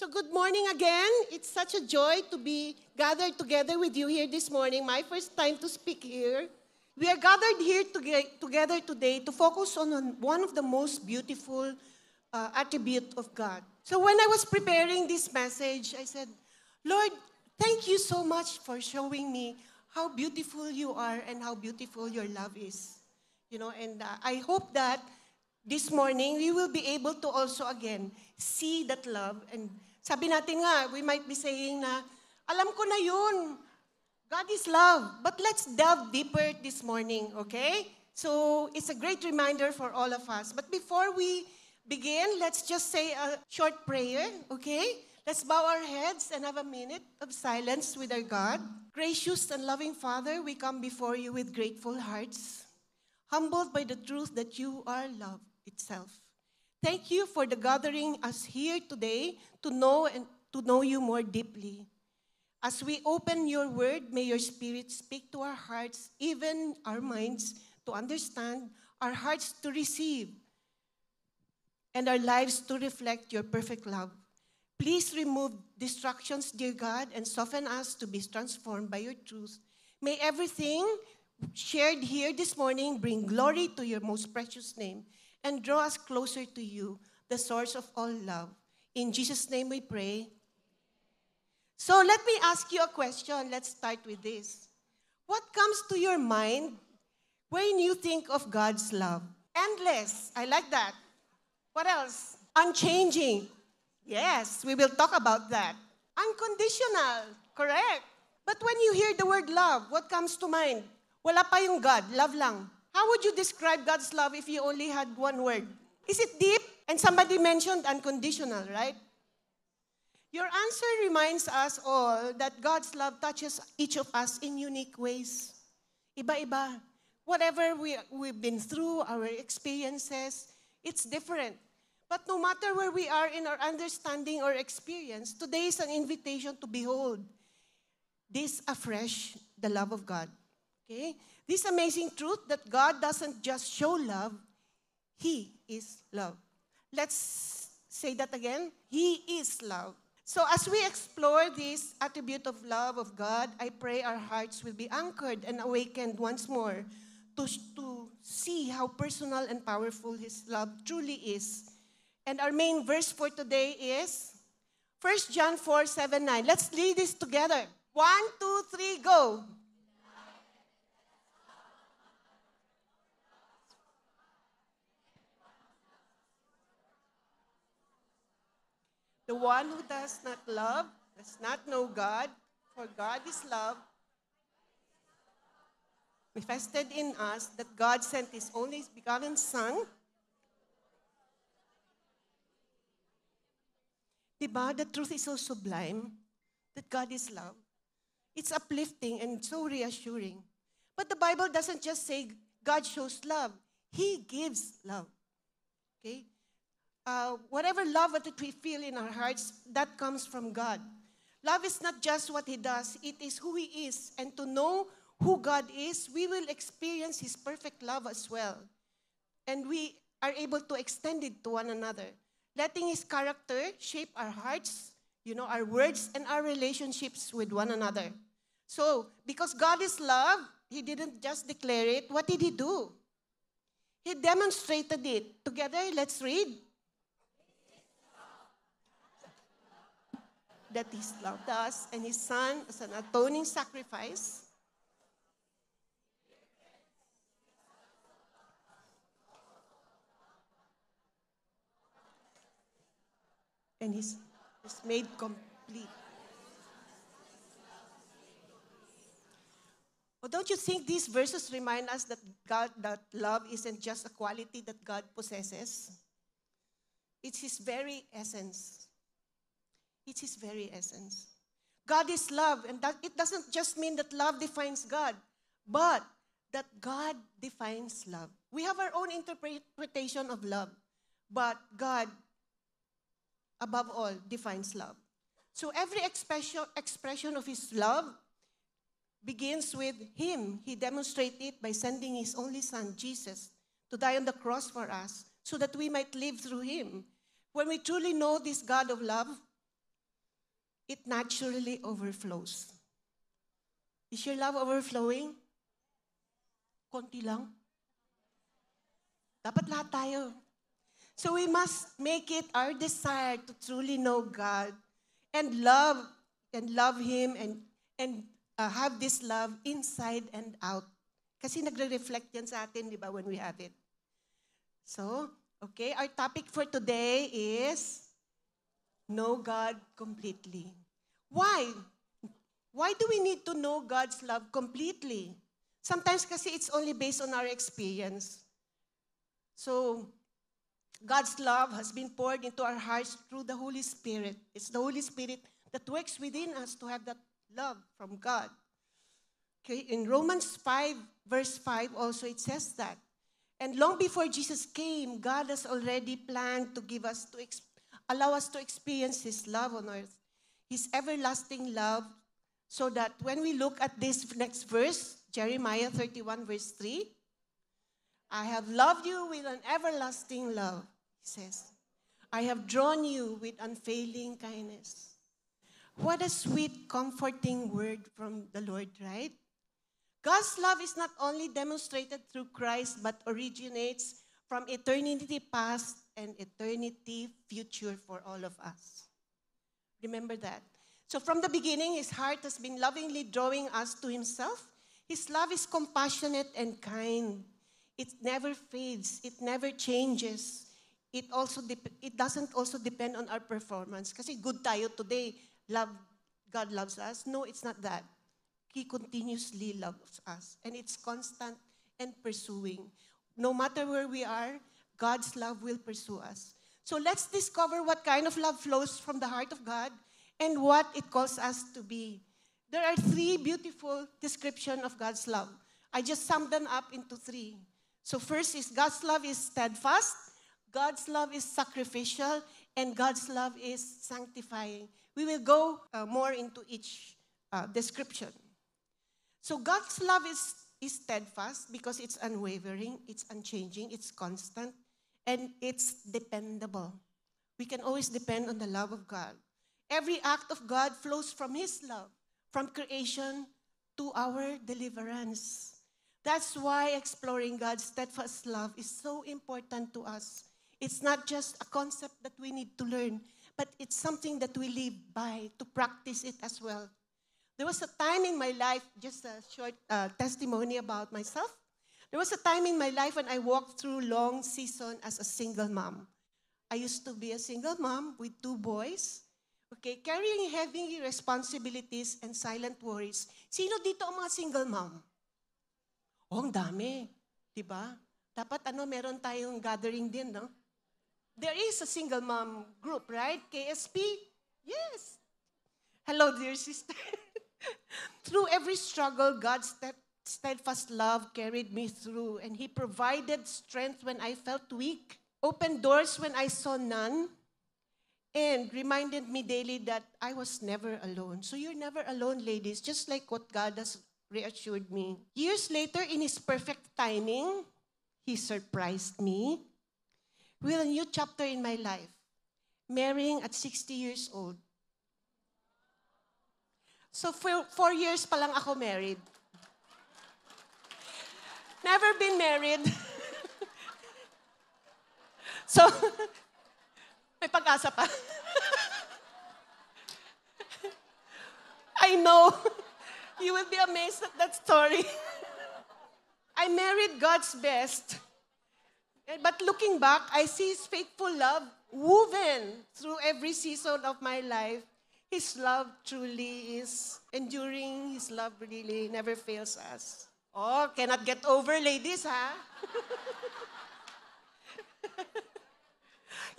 So good morning again. It's such a joy to be gathered together with you here this morning. My first time to speak here. We are gathered here together today to focus on one of the most beautiful attribute of God. So when I was preparing this message, I said, Lord, thank you so much for showing me how beautiful you are and how beautiful your love is. And I hope that this morning, we will be able to also again see that love. And sabi natin nga, we might be saying na, alam ko na yun, God is love. But let's delve deeper this morning, okay? So it's a great reminder for all of us. But before we begin, let's just say a short prayer, okay? Let's bow our heads and have a minute of silence with our God. Gracious and loving Father, we come before you with grateful hearts, humbled by the truth that you are love itself. Thank you for the gathering us here today to know you more deeply. As we open your word, may your spirit speak to our hearts, even our minds to understand, our hearts to receive, and our lives to reflect your perfect love. Please remove distractions, dear God, and soften us to be transformed by your truth. May everything shared here this morning bring glory to your most precious name and draw us closer to you, the source of all love. In Jesus' name we pray. So let me ask you a question. Let's start with this. What comes to your mind when you think of God's love? Endless. I like that. What else? Unchanging. Yes, we will talk about that. Unconditional. Correct. But when you hear the word love, what comes to mind? Wala pa yung God, love lang. How would you describe God's love if you only had one word? Is it deep? And somebody mentioned unconditional, right? Your answer reminds us all that God's love touches each of us in unique ways. Iba-iba. Whatever we've been through, our experiences, it's different. But no matter where we are in our understanding or experience, today is an invitation to behold this afresh, the love of God. Okay? This amazing truth that God doesn't just show love, He is love. Let's say that again. He is love. So as we explore this attribute of love of God, I pray our hearts will be anchored and awakened once more to see how personal and powerful His love truly is. And our main verse for today is 1 John 4:7-9. Let's read this together. 1, 2, 3, go. The one who does not love does not know God, for God is love. Manifested in us that God sent His only begotten Son. Diba? The truth is so sublime that God is love. It's uplifting and so reassuring. But the Bible doesn't just say God shows love. He gives love. Okay? Whatever love that we feel in our hearts, that comes from God. Love is not just what He does, it is who He is. And to know who God is, we will experience His perfect love as well. And we are able to extend it to one another, letting His character shape our hearts, our words, and our relationships with one another. So, because God is love, He didn't just declare it. What did He do? He demonstrated it. Together, let's read. That He loved us and His Son as an atoning sacrifice. And He's made complete. Well, don't you think these verses remind us that love isn't just a quality that God possesses? It's His very essence. It's His very essence. God is love, and that it doesn't just mean that love defines God, but that God defines love. We have our own interpretation of love, but God, above all, defines love. So every expression of His love begins with Him. He demonstrated it by sending His only Son, Jesus, to die on the cross for us so that we might live through Him. When we truly know this God of love, it naturally overflows. Is your love overflowing? Konti lang. Dapat lahat tayo. So we must make it our desire to truly know God and love Him and have this love inside and out. Kasi nagre-reflect yan sa atin, di ba, when we have it. So, okay, our topic for today is know God completely. Why? Why do we need to know God's love completely? Sometimes kasi it's only based on our experience. So, God's love has been poured into our hearts through the Holy Spirit. It's the Holy Spirit that works within us to have that love from God. Okay, in Romans 5, verse 5 also it says that. And long before Jesus came, God has already planned to give us, allow us to experience His love on earth. His everlasting love, so that when we look at this next verse, Jeremiah 31, verse 3, I have loved you with an everlasting love, He says. I have drawn you with unfailing kindness. What a sweet, comforting word from the Lord, right? God's love is not only demonstrated through Christ, but originates from eternity past and eternity future for all of us. Remember that. So from the beginning, His heart has been lovingly drawing us to Himself. His love is compassionate and kind. It never fades. It never changes. It doesn't also depend on our performance. Kasi good tayo today, God loves us. No, it's not that. He continuously loves us. And it's constant and pursuing. No matter where we are, God's love will pursue us. So let's discover what kind of love flows from the heart of God and what it calls us to be. There are 3 beautiful descriptions of God's love. I just summed them up into 3. So first is God's love is steadfast, God's love is sacrificial, and God's love is sanctifying. We will go more into each description. So God's love is steadfast because it's unwavering, it's unchanging, it's constant, and it's dependable. We can always depend on the love of God. Every act of God flows from His love, from creation to our deliverance. That's why exploring God's steadfast love is so important to us. It's not just a concept that we need to learn, but it's something that we live by, to practice it as well. There was a time in my life, just a short testimony about myself. There was a time in my life when I walked through long season as a single mom. I used to be a single mom with 2 boys, okay, carrying heavy responsibilities and silent worries. Sino dito ang mga single mom? Oh, ang dami. Diba? Dapat meron tayong gathering din, no? There is a single mom group, right? KSP? Yes. Hello, dear sister. Through every struggle, God's steadfast love carried me through, and He provided strength when I felt weak, opened doors when I saw none, and reminded me daily that I was never alone. So you're never alone, ladies, just like what God has reassured me. Years later, in His perfect timing, He surprised me with a new chapter in my life, marrying at 60 years old. So 4 years pa lang ako married. Never been married. So, may pag-asa pa. I know. You will be amazed at that story. I married God's best. But looking back, I see His faithful love woven through every season of my life. His love truly is enduring. His love really never fails us. Oh, cannot get over, ladies, ha?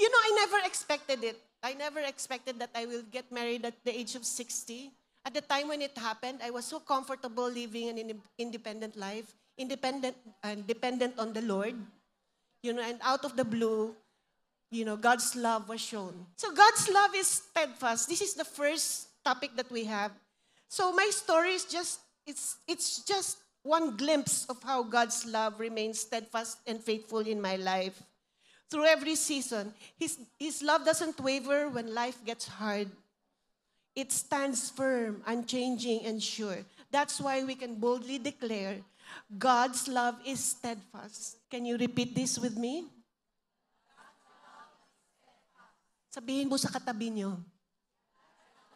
You know, I never expected it. I never expected that I will get married at the age of 60. At the time when it happened, I was so comfortable living an independent life, independent and dependent on the Lord. You know, and out of the blue, you know, God's love was shown. So God's love is steadfast. This is the first topic that we have. So my story is it's just one glimpse of how God's love remains steadfast and faithful in my life. Through every season, His love doesn't waver when life gets hard. It stands firm, unchanging, and sure. That's why we can boldly declare, God's love is steadfast. Can you repeat this with me? Sabihin mo sa katabi nyo.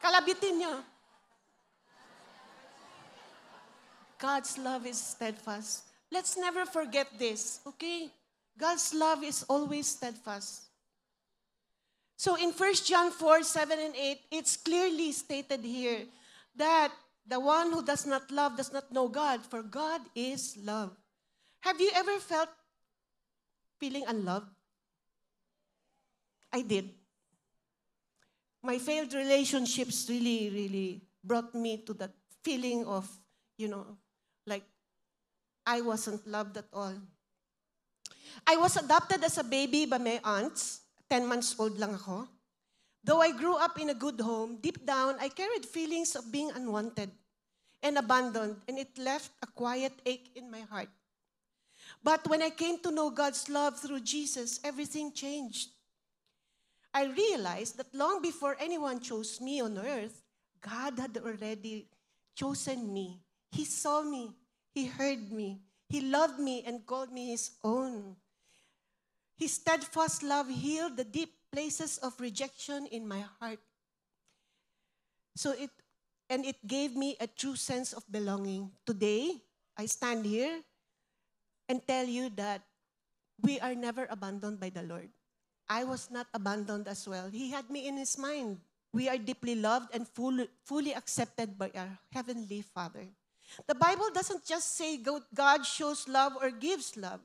Kalabitin nyo. God's love is steadfast. Let's never forget this, okay? God's love is always steadfast. So in 1 John 4, 7 and 8, it's clearly stated here that the one who does not love does not know God, for God is love. Have you ever felt feeling unloved? I did. My failed relationships really brought me to that feeling of, like I wasn't loved at all. I was adopted as a baby by my aunts. 10 months old lang ako. Though I grew up in a good home, deep down, I carried feelings of being unwanted and abandoned, and it left a quiet ache in my heart. But when I came to know God's love through Jesus, everything changed. I realized that long before anyone chose me on earth, God had already chosen me. He saw me. He heard me. He loved me and called me His own. His steadfast love healed the deep places of rejection in my heart. It gave me a true sense of belonging. Today, I stand here and tell you that we are never abandoned by the Lord. I was not abandoned as well. He had me in His mind. We are deeply loved and fully accepted by our Heavenly Father. The Bible doesn't just say God shows love or gives love.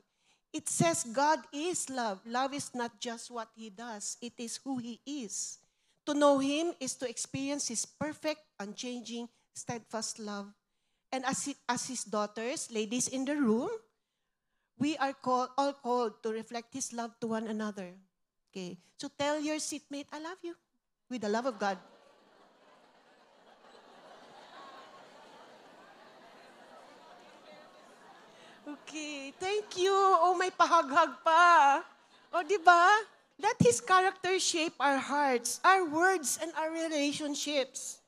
It says God is love. Love is not just what He does. It is who He is. To know Him is to experience His perfect, unchanging, steadfast love. And as His daughters, ladies in the room, we are all called to reflect His love to one another. Okay, so tell your seatmate, I love you, with the love of God. Okay, thank you. Oh, may pahaghag pa. O, di ba? Let His character shape our hearts, our words, and our relationships.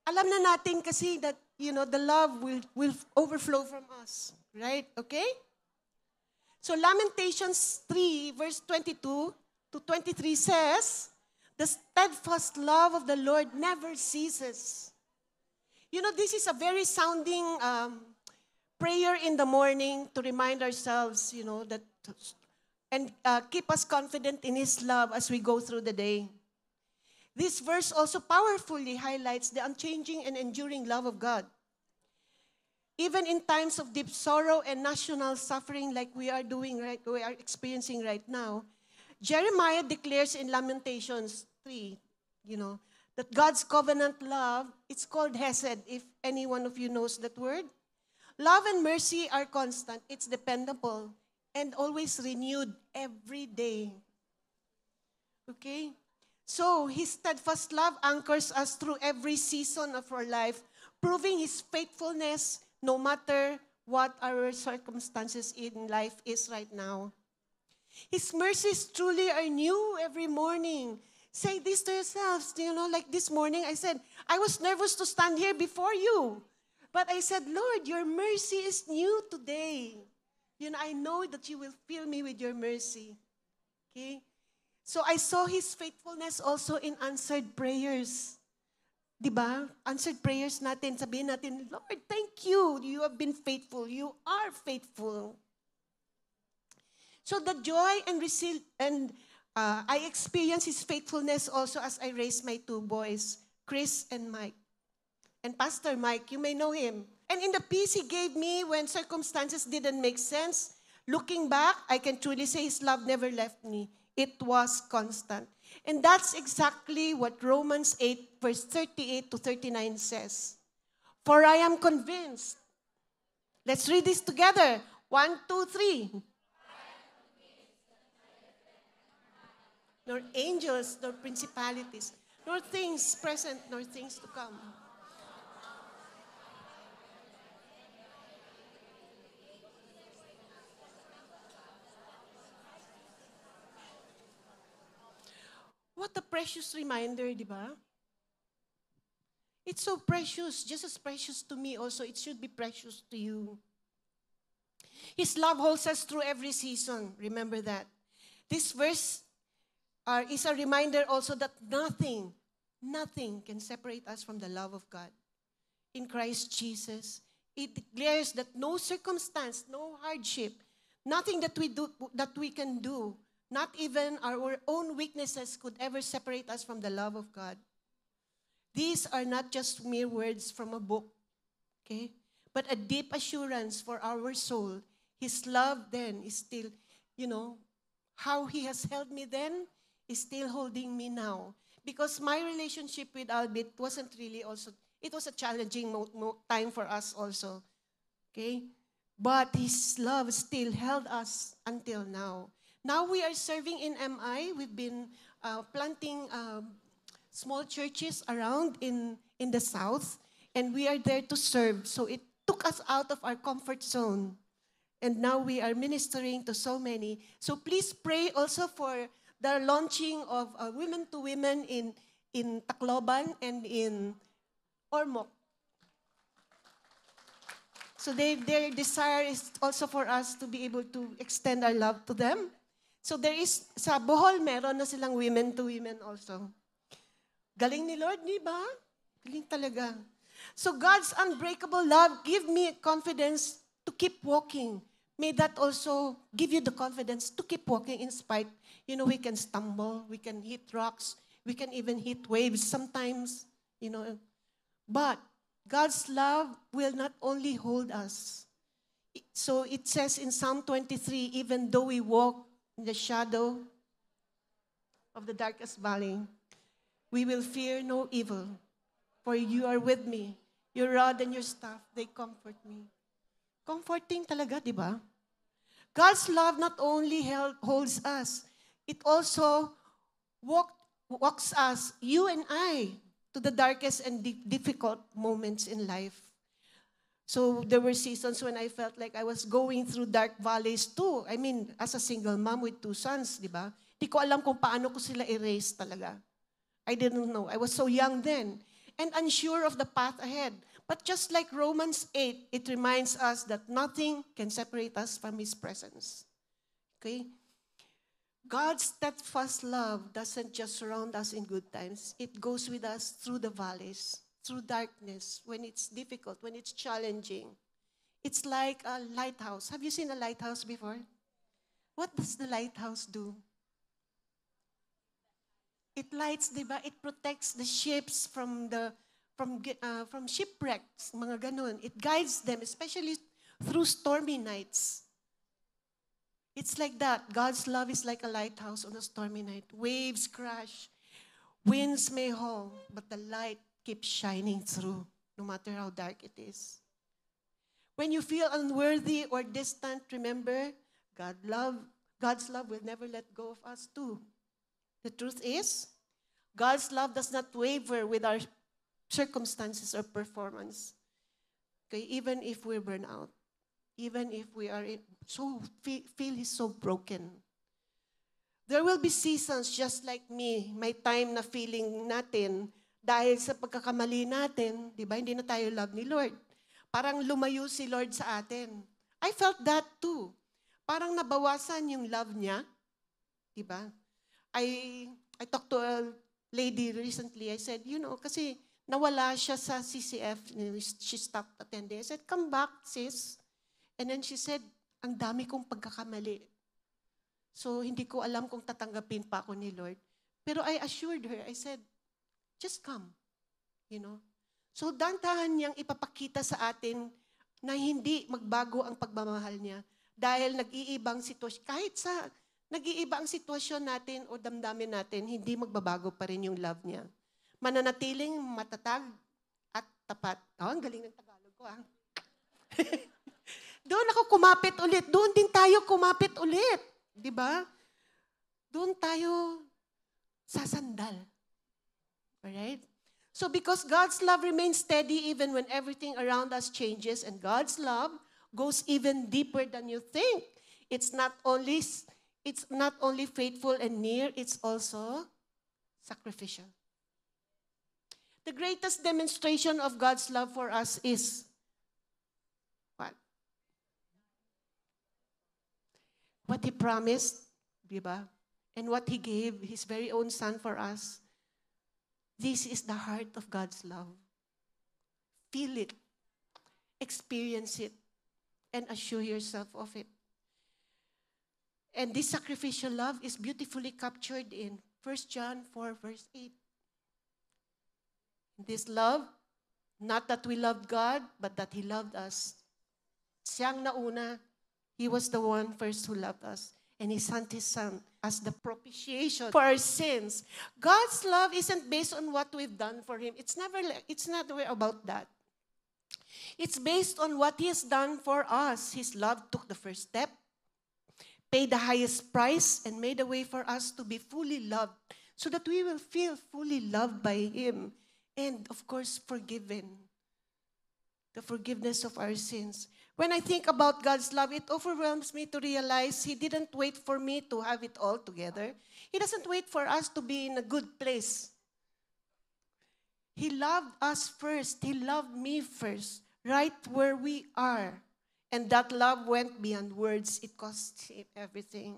Alam na natin kasi that, the love will overflow from us. Right? Okay? So, Lamentations 3, verse 22 to 23 says, the steadfast love of the Lord never ceases. This is a very sounding prayer in the morning to remind ourselves, that and keep us confident in His love as we go through the day. This verse also powerfully highlights the unchanging and enduring love of God. Even in times of deep sorrow and national suffering like we are experiencing right now, Jeremiah declares in Lamentations 3, that God's covenant love, it's called Hesed, if any one of you knows that word. Love and mercy are constant. It's dependable and always renewed every day. Okay? So, His steadfast love anchors us through every season of our life, proving His faithfulness no matter what our circumstances in life is right now. His mercies truly are new every morning. Say this to yourselves. Like this morning, I said, I was nervous to stand here before you. But I said, Lord, your mercy is new today. I know that you will fill me with your mercy. Okay? So I saw His faithfulness also in answered prayers. Diba? Answered prayers natin. Sabihin natin, Lord, thank you. You have been faithful. You are faithful. So the joy and I experience His faithfulness also as I raised my two boys, Chris and Mike. And Pastor Mike, you may know him. And in the peace He gave me when circumstances didn't make sense, looking back, I can truly say His love never left me. It was constant. And that's exactly what Romans 8, verse 38 to 39 says. For I am convinced. Let's read this together. 1, 2, 3. Nor angels, nor principalities, nor things present, nor things to come. What a precious reminder, di ba? It's so precious, just as precious to me also. It should be precious to you. His love holds us through every season. Remember that. This verse is a reminder also that nothing can separate us from the love of God. In Christ Jesus, it declares that no circumstance, no hardship, nothing that we can do, not even our own weaknesses could ever separate us from the love of God. These are not just mere words from a book, okay? But a deep assurance for our soul. His love then is still, how He has held me then is still holding me now. Because my relationship with Albert wasn't really also, it was a challenging time for us also, okay? But His love still held us until now. Now we are serving in MI. We've been planting small churches around in the south, and we are there to serve. So it took us out of our comfort zone. And now we are ministering to so many. So please pray also for the launching of Women to Women in Tacloban and in Ormoc. So their desire is also for us to be able to extend our love to them. So there is, sa Bohol, meron na silang Women to Women also. Galing ni Lord, di ba? Galing talaga. So God's unbreakable love give me confidence to keep walking. May that also give you the confidence to keep walking in spite. We can stumble, we can hit rocks, we can even hit waves sometimes, But God's love will not only hold us. So it says in Psalm 23, even though we walk in the shadow of the darkest valley, we will fear no evil, for you are with me. Your rod and your staff, they comfort me. Comforting talaga, di ba? God's love not only holds us, it also walks us, you and I, to the darkest and difficult moments in life. So there were seasons when I felt like I was going through dark valleys too. I mean, as a single mom with 2 sons, di ba? Di ko alam kung paano ko sila erase talaga. I didn't know. I was so young then and unsure of the path ahead. But just like Romans 8, it reminds us that nothing can separate us from His presence. Okay? God's steadfast love doesn't just surround us in good times. It goes with us through the valleys, through darkness, when it's difficult, when it's challenging. It's like a lighthouse. Have you seen a lighthouse before? What does the lighthouse do? It lights, di ba? It protects the ships from shipwrecks, mga ganun. It guides them, especially through stormy nights. It's like that. God's love is like a lighthouse on a stormy night. Waves crash, winds may howl, but the light keeps shining through, no matter how dark it is. When you feel unworthy or distant, remember, God's love will never let go of us too. The truth is, God's love does not waver with our circumstances or performance. Okay, even if we're burned out, even if we are feel He's so broken. There will be seasons just like me, may time na feeling natin, dahil sa pagkakamali natin, di ba, hindi na tayo love ni Lord. Parang lumayo si Lord sa atin. I felt that too. Parang nabawasan yung love niya, di ba? I talked to a lady recently. I said, kasi nawala siya sa CCF. She stopped attending. I said, come back, sis. And then she said, ang dami kong pagkakamali. So, hindi ko alam kung tatanggapin pa ako ni Lord. Pero I assured her, I said, just come. So, dandahan niyang ipapakita sa atin na hindi magbago ang pagmamahal niya. Dahil nag-iibang sitwasyon. Kahit sa nag-iiba ang sitwasyon natin o damdamin natin, hindi magbabago pa rin yung love niya. Mananatiling matatag at tapat. Ang galing ng Tagalog ko, Doon ako kumapit ulit. Doon din tayo kumapit ulit. Di ba? Doon tayo sasandal. Alright? So because God's love remains steady even when everything around us changes, and God's love goes even deeper than you think. It's not only faithful and near, it's also sacrificial. The greatest demonstration of God's love for us is what? What He promised, di ba? And what He gave, His very own Son for us. This is the heart of God's love. Feel it, experience it, and assure yourself of it. And this sacrificial love is beautifully captured in 1 John 4, verse 8. This love, not that we loved God, but that He loved us. Siyang nauna, He was the one first who loved us. And He sent His Son as the propitiation for our sins. God's love isn't based on what we've done for Him. It's not about that. It's based on what He has done for us. His love took the first step, paid the highest price, and made a way for us to be fully loved so that we will feel fully loved by Him and, of course, forgiven. The forgiveness of our sins. When I think about God's love, it overwhelms me to realize He didn't wait for me to have it all together. He doesn't wait for us to be in a good place. He loved us first. He loved me first, right where we are. And that love went beyond words. It cost Him everything.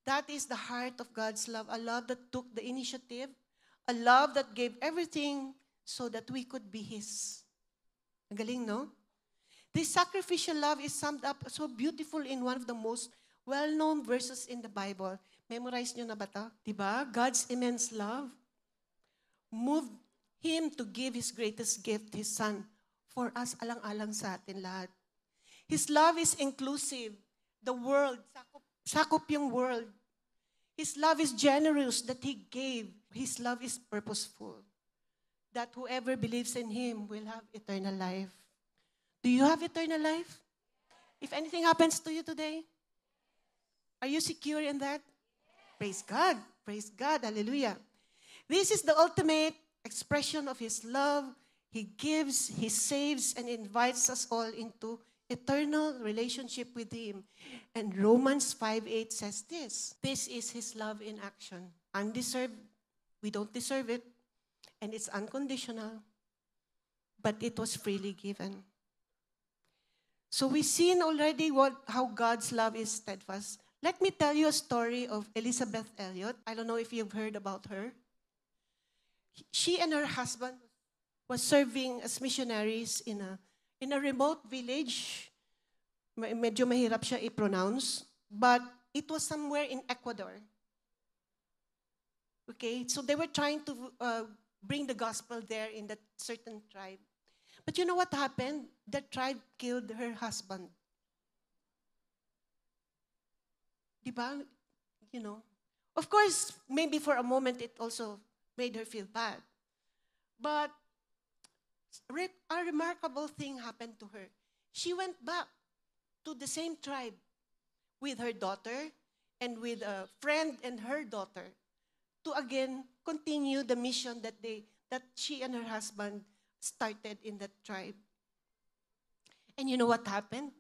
That is the heart of God's love, a love that took the initiative, a love that gave everything so that we could be His. Ang galing, no? This sacrificial love is summed up so beautiful in one of the most well-known verses in the Bible. Memorize nyo na ba ito? Diba? God's immense love moved Him to give His greatest gift, His Son, for us, alang-alang sa atin lahat. His love is inclusive. The world, sakop yung world. His love is generous that He gave. His love is purposeful. That whoever believes in Him will have eternal life. Do you have eternal life? If anything happens to you today, are you secure in that? Praise God. Praise God. Hallelujah. This is the ultimate expression of His love. He gives, He saves, and invites us all into eternal relationship with Him. And Romans 5:8 says this. This is His love in action. Undeserved. We don't deserve it. And it's unconditional. But it was freely given. So we've seen already how God's love is steadfast. Let me tell you a story of Elisabeth Elliot. I don't know if you've heard about her. She and her husband was serving as missionaries in a remote village. Medyo mahirap siya i-pronounce, but it was somewhere in Ecuador. Okay, so they were trying to bring the gospel there in that certain tribe. But you know what happened? The tribe killed her husband. Diba? You know. Of course, maybe for a moment it also made her feel bad. But a remarkable thing happened to her. She went back to the same tribe with her daughter and with a friend and her daughter to again continue the mission that she and her husband started in that tribe. And you know what happened?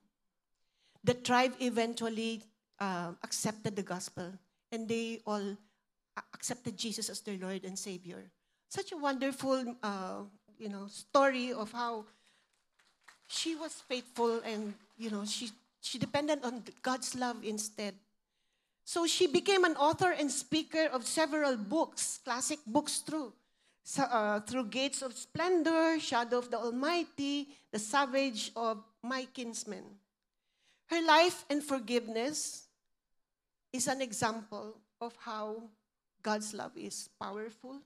The tribe eventually accepted the gospel, and they all accepted Jesus as their Lord and Savior. Such a wonderful, story of how she was faithful, and she depended on God's love instead. So she became an author and speaker of several books, classic books through Gates of Splendor, Shadow of the Almighty, The Savage of My Kinsman. Her life and forgiveness is an example of how God's love is powerful.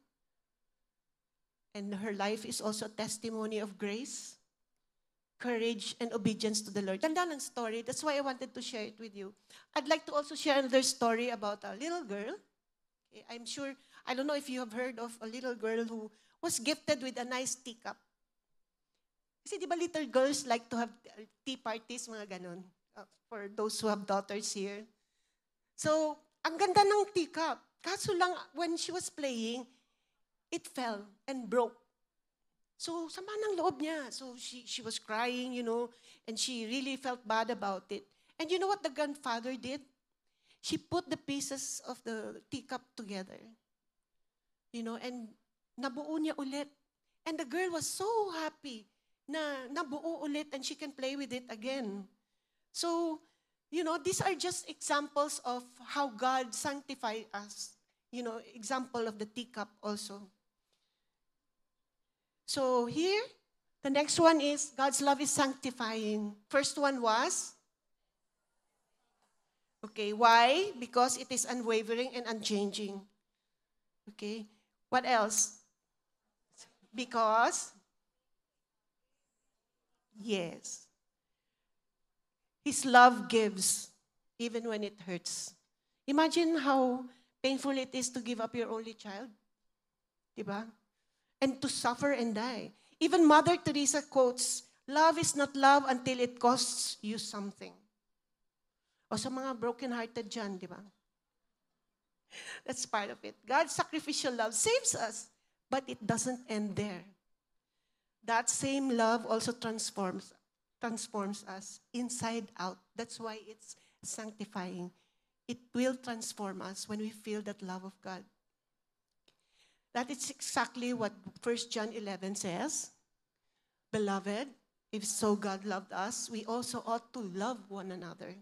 And her life is also a testimony of grace, courage, and obedience to the Lord. Ganda ng story. That's why I wanted to share it with you. I'd like to also share another story about a little girl. Okay, I'm sure, I don't know if you have heard of a little girl who was gifted with a nice teacup. Kasi di ba little girls like to have tea parties, mga ganon, for those who have daughters here. So, ang ganda ng teacup. Kaso lang, when she was playing, it fell and broke. So, sama ng loob niya. So, she was crying, and she really felt bad about it. And you know what the grandfather did? She put the pieces of the teacup together. And nabuo niya ulit. And the girl was so happy na nabuo ulit and she can play with it again. So, these are just examples of how God sanctified us. Example of the teacup also. So here, the next one is God's love is sanctifying. First one was, okay, why? Because it is unwavering and unchanging. Okay, what else? Because, yes, His love gives even when it hurts. Imagine how painful it is to give up your only child. Diba? And to suffer and die. Even Mother Teresa quotes, love is not love until it costs you something. O sa mga broken-hearted dyan, di ba? That's part of it. God's sacrificial love saves us, but it doesn't end there. That same love also transforms us inside out. That's why it's sanctifying. It will transform us when we feel that love of God. That is exactly what 1 John 11 says. Beloved, if so God loved us, we also ought to love one another.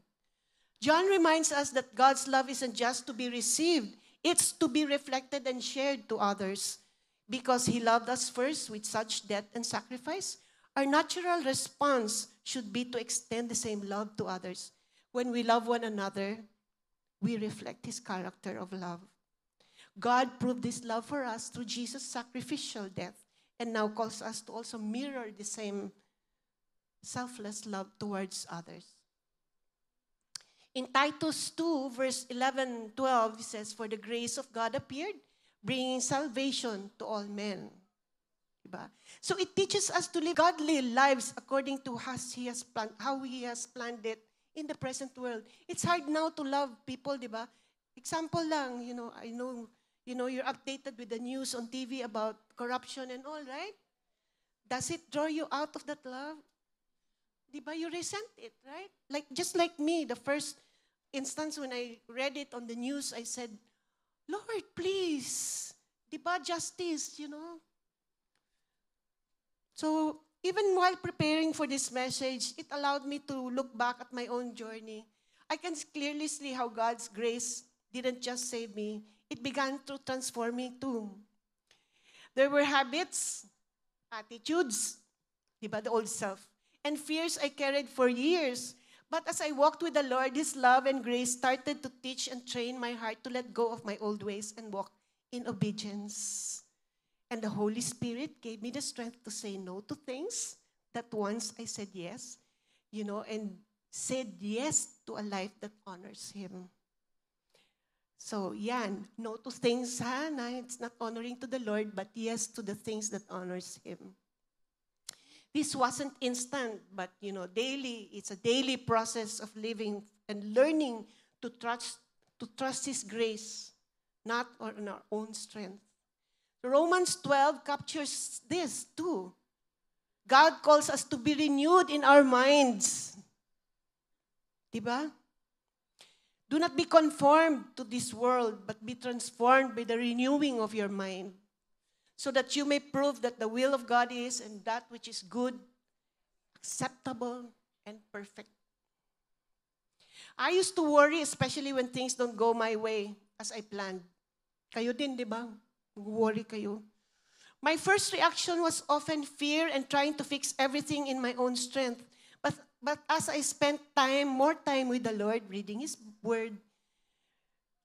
John reminds us that God's love isn't just to be received, it's to be reflected and shared to others. Because He loved us first with such death and sacrifice, our natural response should be to extend the same love to others. When we love one another, we reflect His character of love. God proved this love for us through Jesus' sacrificial death and now calls us to also mirror the same selfless love towards others. In Titus 2, verse 11-12, it says, for the grace of God appeared, bringing salvation to all men. Diba? So it teaches us to live godly lives according to how He has planned it in the present world. It's hard now to love people, diba? Example lang, I know, you're updated with the news on TV about corruption and all, right? Does it draw you out of that love? Diba? You resent it, right? Just like me, the first instance when I read it on the news, I said, Lord, please, diba justice, So, even while preparing for this message, it allowed me to look back at my own journey. I can clearly see how God's grace didn't just save me, it began to transform me too. There were habits, attitudes, diba, the old self, and fears I carried for years. But as I walked with the Lord, His love and grace started to teach and train my heart to let go of my old ways and walk in obedience. And the Holy Spirit gave me the strength to say no to things that once I said yes, and said yes to a life that honors Him. So, yan, no to things, it's not honoring to the Lord, but yes to the things that honors Him. This wasn't instant, but, daily, it's a daily process of living and learning to trust His grace, not on our own strength. Romans 12 captures this too. God calls us to be renewed in our minds. Diba? Do not be conformed to this world, but be transformed by the renewing of your mind, so that you may prove that the will of God is and that which is good, acceptable, and perfect. I used to worry, especially when things don't go my way as I planned. Kayo din, di ba? Worry kayo. My first reaction was often fear and trying to fix everything in my own strength. But as I spent more time with the Lord, reading His Word,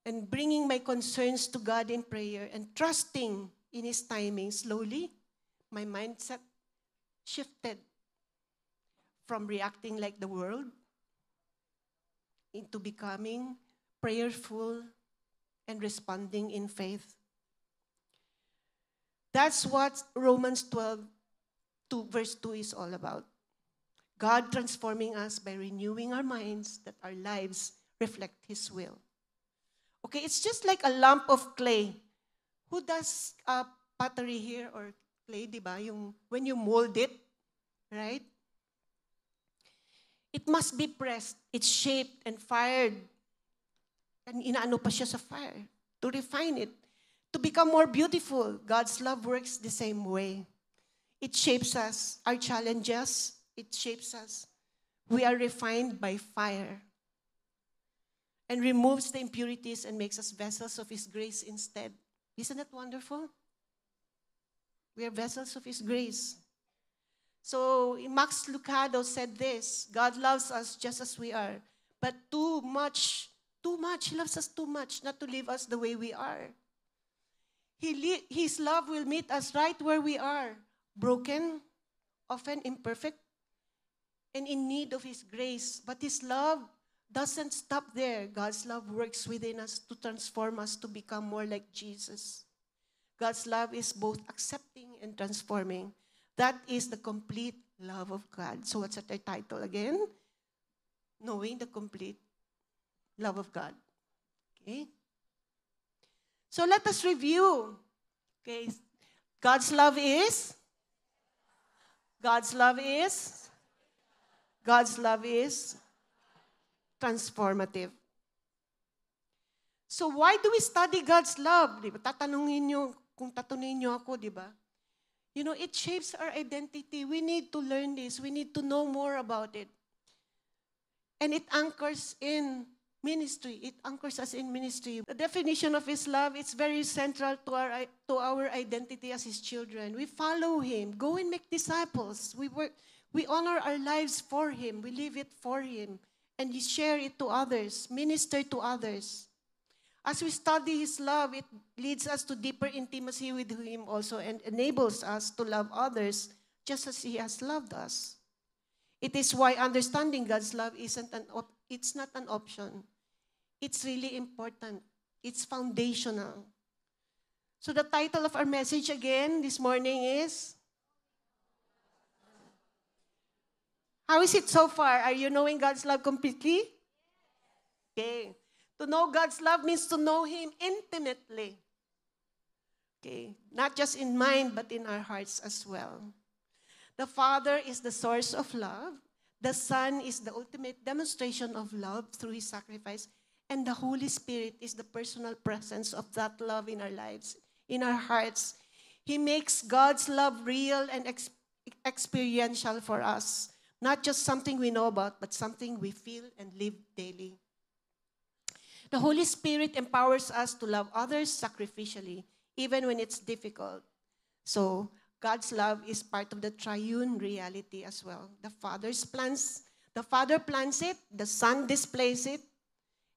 and bringing my concerns to God in prayer, and trusting in His timing, slowly, my mindset shifted from reacting like the world into becoming prayerful and responding in faith. That's what Romans 12, verse 2 is all about. God transforming us by renewing our minds that our lives reflect His will. Okay, it's just like a lump of clay. Who does pottery here or clay, di ba? When you mold it, right? It must be pressed, it's shaped and fired. And inaano pa siya sa fire to refine it, to become more beautiful. God's love works the same way. It shapes us, our challenges, it shapes us. We are refined by fire and removes the impurities and makes us vessels of His grace instead. Isn't that wonderful? We are vessels of His grace. So Max Lucado said this, God loves us just as we are, but too much, He loves us too much not to leave us the way we are. His love will meet us right where we are, broken, often imperfect, and in need of His grace. But His love doesn't stop there. God's love works within us to transform us to become more like Jesus. God's love is both accepting and transforming. That is the complete love of God. So what's the title again? Knowing the complete love of God. Okay? So let us review. Okay. God's love is transformative. So why do we study God's love? Di ba? Tatanungin niyo ako, di ba? You know, it shapes our identity. We need to learn this. We need to know more about it. And it anchors in ministry. It anchors us in ministry. The definition of His love, it's very central to our identity as His children. We follow Him. Go and make disciples. We honor our lives for Him. We live it for Him. And you share it to others. Minister to others. As we study His love, it leads us to deeper intimacy with Him also and enables us to love others just as He has loved us. It is why understanding God's love it's not an option. It's really important. It's foundational. So the title of our message again this morning is, how is it so far? Are you knowing God's love completely? Okay. To know God's love means to know Him intimately. Okay. Not just in mind, but in our hearts as well. The Father is the source of love. The Son is the ultimate demonstration of love through His sacrifice. And the Holy Spirit is the personal presence of that love in our lives, in our hearts. He makes God's love real and experiential for us. Not just something we know about, but something we feel and live daily. The Holy Spirit empowers us to love others sacrificially, even when it's difficult. So, God's love is part of the triune reality as well. The Father plans it, the Son displays it,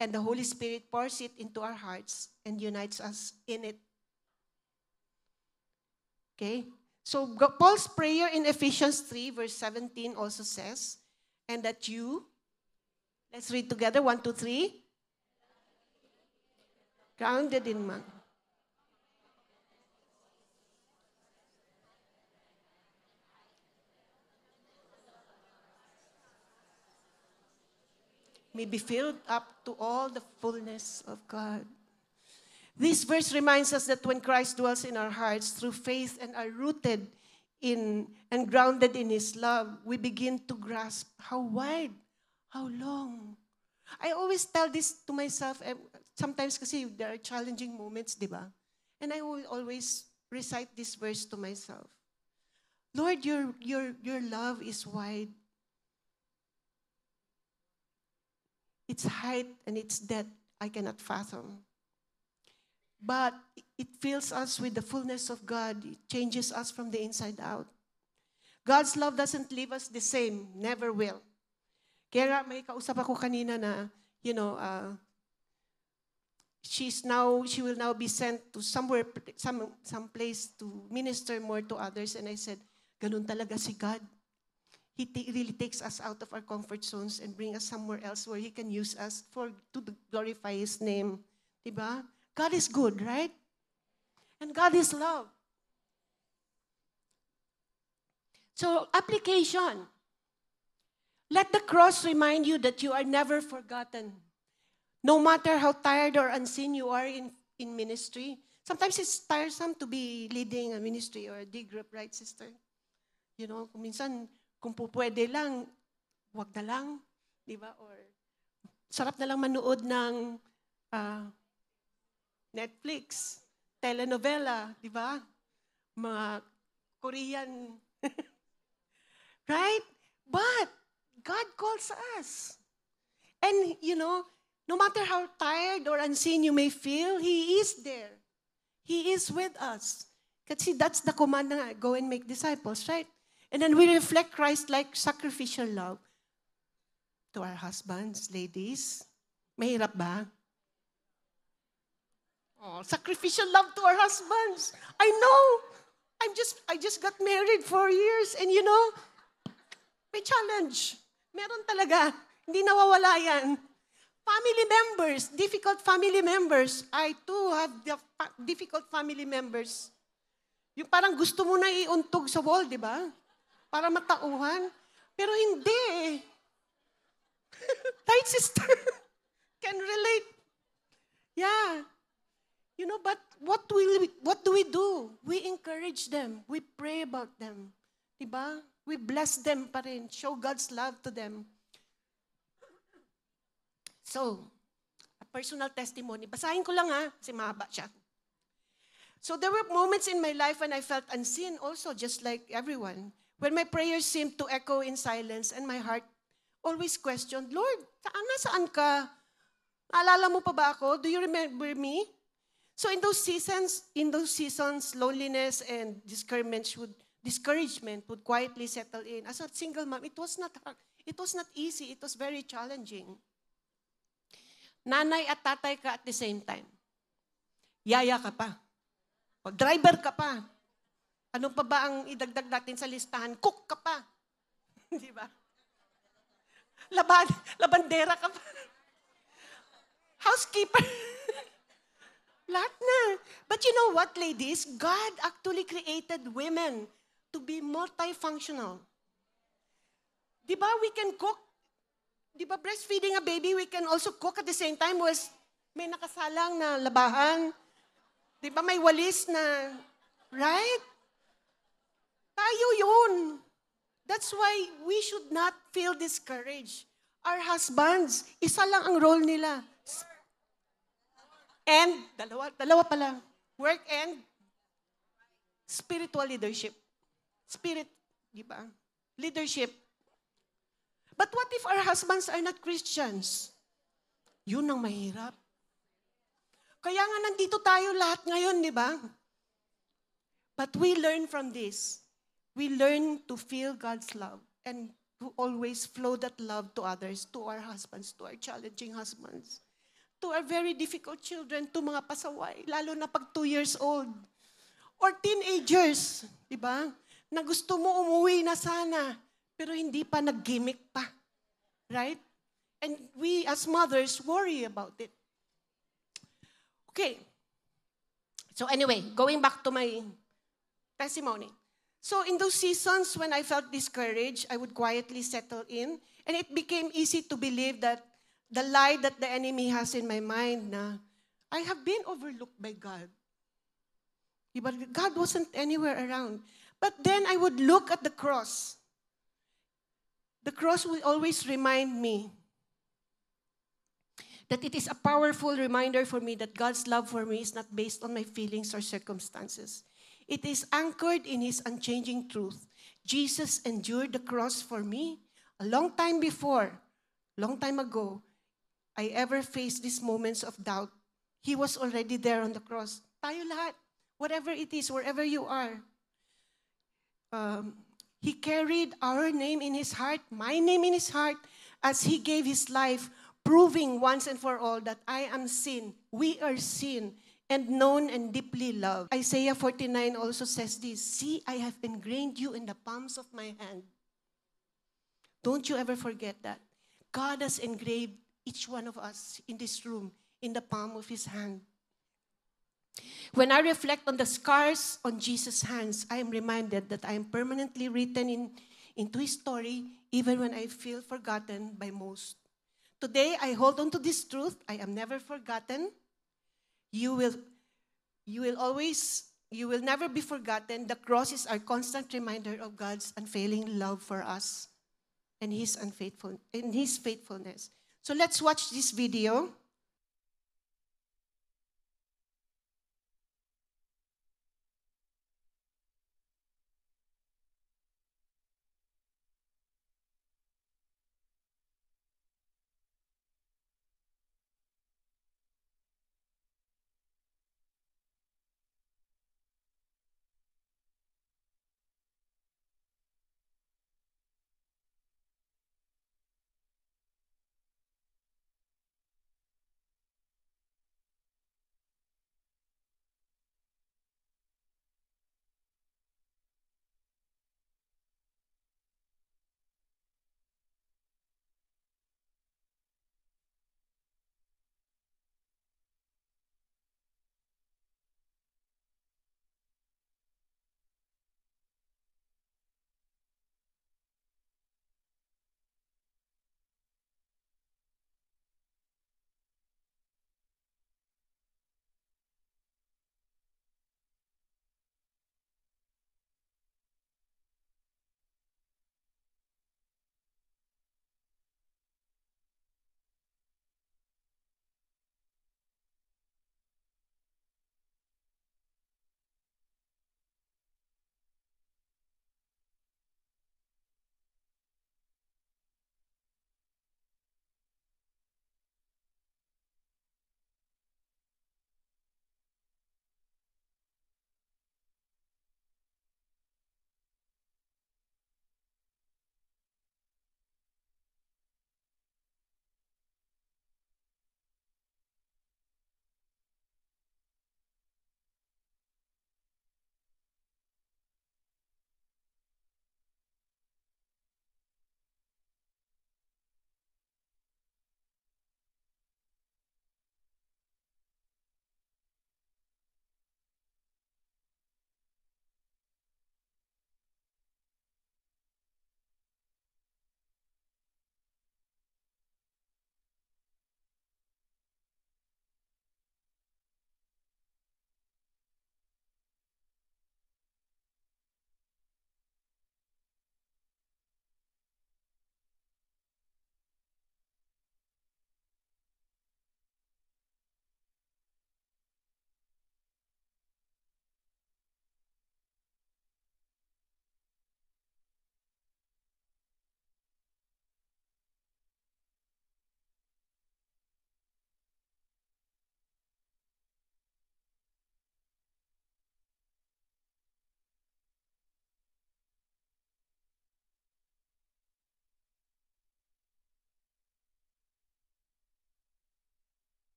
and the Holy Spirit pours it into our hearts and unites us in it. Okay? So, Paul's prayer in Ephesians 3, verse 17 also says, and that you, let's read together, 1, 2, 3. Grounded in man. May be filled up to all the fullness of God. This verse reminds us that when Christ dwells in our hearts through faith and are rooted in and grounded in His love, we begin to grasp how wide, how long. I always tell this to myself, sometimes kasi there are challenging moments, di ba? And I will always recite this verse to myself. Lord, your love is wide. Its height and its depth I cannot fathom. But it fills us with the fullness of God. It changes us from the inside out. God's love doesn't leave us the same. Never will. Kaya nga may kausap ako kanina na, she will now be sent to somewhere, some place to minister more to others. And I said, ganun talaga si God. He really takes us out of our comfort zones and bring us somewhere else where He can use us to glorify His name. Diba? God is good, right? And God is love. So, application. Let the cross remind you that you are never forgotten. No matter how tired or unseen you are in ministry. Sometimes it's tiresome to be leading a ministry or a D group, right, sister? Minsan, kung pwede lang, wag na lang, di ba? Or sarap na lang manood ng Netflix. telenovela, di ba? Mga Korean, right? But God calls us. And, no matter how tired or unseen you may feel, He is there. He is with us. Kasi that's the command na go and make disciples, right? And then we reflect Christ-like sacrificial love to our husbands, ladies. Mahirap ba? Oh, sacrificial love to our husbands. I know. I just got married 4 years and may challenge. Meron talaga. Hindi nawawala yan. Family members, difficult family members. I too have difficult family members. Yung parang gusto mo na iuntog sa wall, di ba? Para matauhan. Pero hindi. Right, sister? Can relate. Yeah. But what do we do? We encourage them. We pray about them. Diba? We bless them pa rin. Show God's love to them. So, a personal testimony. Basahin ko lang kasi mahaba siya. So there were moments in my life when I felt unseen also, just like everyone. When my prayers seemed to echo in silence and my heart always questioned, Lord, nasaan ka? Naalala mo pa ba ako? Do you remember me? So in those seasons, loneliness and discouragement would quietly settle in. As a single mom, it was not hard. It was not easy. It was very challenging. Nanay at tatay ka at the same time. Yaya ka pa. O driver ka pa. Ano pa ba ang idagdag natin sa listahan? Cook ka pa. Di ba? Labandera ka pa. Housekeeper. Lahat na. But you know what, ladies? God actually created women to be multifunctional. Di ba we can cook? Di ba breastfeeding a baby, we can also cook at the same time was may nakasalang na labahan. Di ba may walis na, right? Tayo yun. That's why we should not feel discouraged. Our husbands, isa lang ang role nila. And, dalawa pa lang. Work and spiritual leadership. Spirit, di ba? Leadership. But what if our husbands are not Christians? Yun ang mahirap. Kaya nga nandito tayo lahat ngayon, di ba? But we learn from this. We learn to feel God's love and to always flow that love to others, to our husbands, to our challenging husbands, to our very difficult children, to mga pasaway, lalo na pag 2 years old. Or teenagers, di ba? Na gusto mo umuwi na sana, pero hindi pa nag-gimmick pa. Right? And we as mothers worry about it. Okay. So anyway, going back to my testimony. So in those seasons when I felt discouraged, I would quietly settle in. And it became easy to believe that the lie that the enemy has in my mind na I have been overlooked by God. But God wasn't anywhere around. But then I would look at the cross. The cross will always remind me that it is a powerful reminder for me that God's love for me is not based on my feelings or circumstances. It is anchored in His unchanging truth. Jesus endured the cross for me a long time ago, I ever faced these moments of doubt. He was already there on the cross. Tayo lahat, whatever it is, wherever you are. He carried our name in His heart, my name in His heart, as He gave His life, proving once and for all that I am sin, we are sin, and known and deeply loved. Isaiah 49 also says this, see, I have ingrained you in the palms of my hand. Don't you ever forget that. God has engraved each one of us in this room in the palm of His hand. When I reflect on the scars on Jesus' hands, I am reminded that I am permanently written into His story even when I feel forgotten by most. Today, I hold on to this truth. I am never forgotten. You will never be forgotten. The cross is our constant reminder of God's unfailing love for us and His faithfulness. So let's watch this video.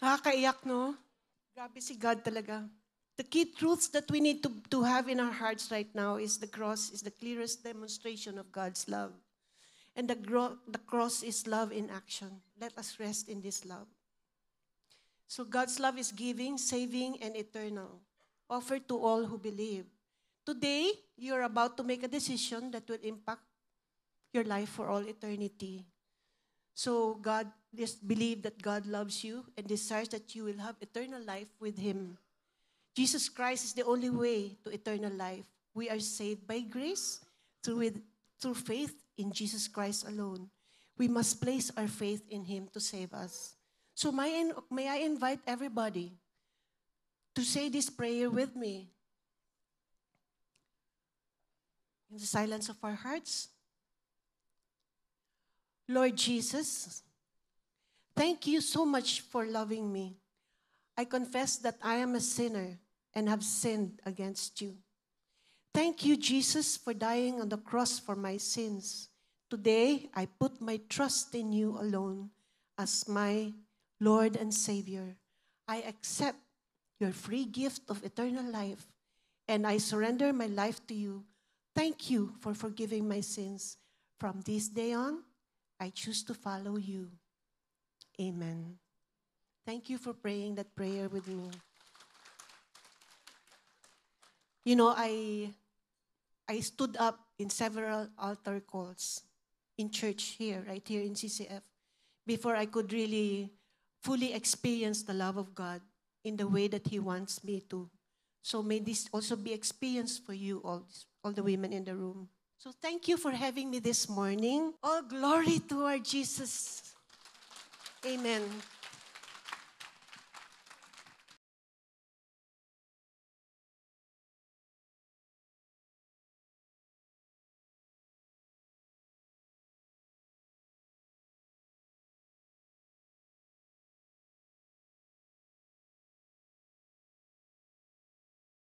Nakakaiyak, no? Grabe si God talaga. The key truths that we need to have in our hearts right now is the cross is the clearest demonstration of God's love. And the cross is love in action. Let us rest in this love. So God's love is giving, saving, and eternal, offered to all who believe. Today, you're about to make a decision that will impact your life for all eternity. So God, just believe that God loves you and desires that you will have eternal life with Him. Jesus Christ is the only way to eternal life. We are saved by grace through faith in Jesus Christ alone. We must place our faith in Him to save us. So may I invite everybody to say this prayer with me in the silence of our hearts. Lord Jesus, thank you so much for loving me. I confess that I am a sinner and have sinned against you. Thank you, Jesus, for dying on the cross for my sins. Today, I put my trust in you alone as my Lord and Savior. I accept your free gift of eternal life, and I surrender my life to you. Thank you for forgiving my sins. From this day on, I choose to follow you. Amen. Thank you for praying that prayer with me. You know, I stood up in several altar calls in church here, right here in CCF, before I could really fully experience the love of God in the way that He wants me to. So may this also be experienced for you, all the women in the room. So thank you for having me this morning. All glory to our Jesus. Amen.